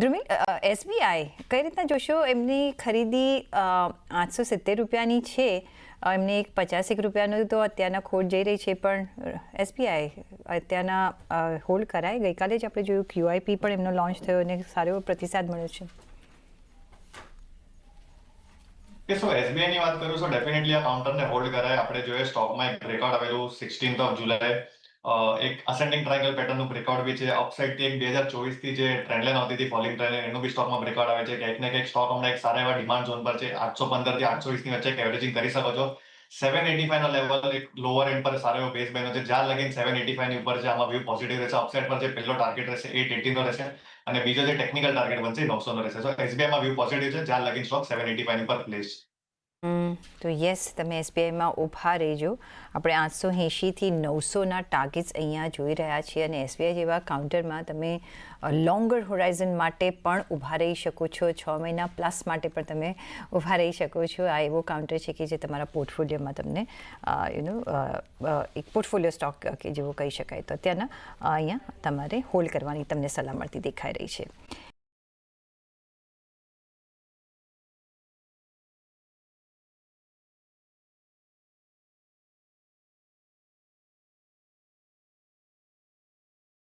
Dhrumil, SBI કઈ રીતના જોશો? એમની ખરીદી 870 રૂપિયાની છે, એમને એક 50 રૂપિયાનું તો અત્યારના ખોટ જઈ રહી છે, પણ એસબીઆઈ અત્યારના હોલ્ડ કરાય. ગઈકાલે જ આપણે જોયું QIP પણ એમનો લોન્ચ થયો અને સારો એવો પ્રતિસાદ મળ્યો છે. એસબીઆઈ ની વાત કરું તો ડેફિનેટલી આ કાઉન્ટરને હોલ્ડ કરાય. આપણે જોઈએ સ્ટોકમાં એક બ્રેકઆઉટ આવેલું 16th જુલાઈ, એક અસેન્ડિંગ ટ્રાયેંગલ પેટર્નનું બ્રેકઆઉટ બી છે. અપસાઇડ થી એક 2024 થી જે ટ્રેન્ડ લાઈન આવતી હતી ફોલિંગ ટ્રેન્ડ, એનું બી સ્ટોકમાં બ્રેકઆઉટ આવે છે. ક્યાંક ને ક્યાંક સ્ટોક હમણાં એક સારા એવા ડિમાન્ડ ઝોન પર છે. 815 થી 820 ની વચ્ચે એવરેજિંગ કરી શકો છો. 785 નો લેવલ એક લોઅર એન્ડ પર સારો એવો બેઝ બન્યો છે. જ્યાં લગીન 785 ની ઉપર છે, આમાં વ્યૂ પોઝિટિવ રહેશે. અપસાઇડ પર જે પહેલો ટાર્ગેટ રહેશે 880 નો રહેશે અને બીજો જે ટેકનિકલ ટાર્ગેટ બનશે 900 નો રહેશે. સો એસબીઆઈ માં વ્યૂ પોઝિટિવ છે, જ્યાં લગીન સ્ટોક 785 ની પર પ્લેસ છે. તો યસ, તમે એસબીઆઈમાં ઊભા રહેજો. આપણે 880થી 900ના ટાર્ગેટ્સ અહીંયા જોઈ રહ્યા છીએ અને એસબીઆઈ જેવા કાઉન્ટરમાં તમે લોંગર હોરાઇઝન માટે પણ ઊભા રહી શકો છો. 6 મહિના પ્લસ માટે પણ તમે ઊભા રહી શકો છો. આ એવો કાઉન્ટર છે કે જે તમારા પોર્ટફોલિયોમાં તમને એક પોર્ટફોલિયો સ્ટોક કે જેવો કહી શકાય, તો અત્યારના અહીંયા તમારે હોલ્ડ કરવાની તમને સલાહ મળતી દેખાઈ રહી છે.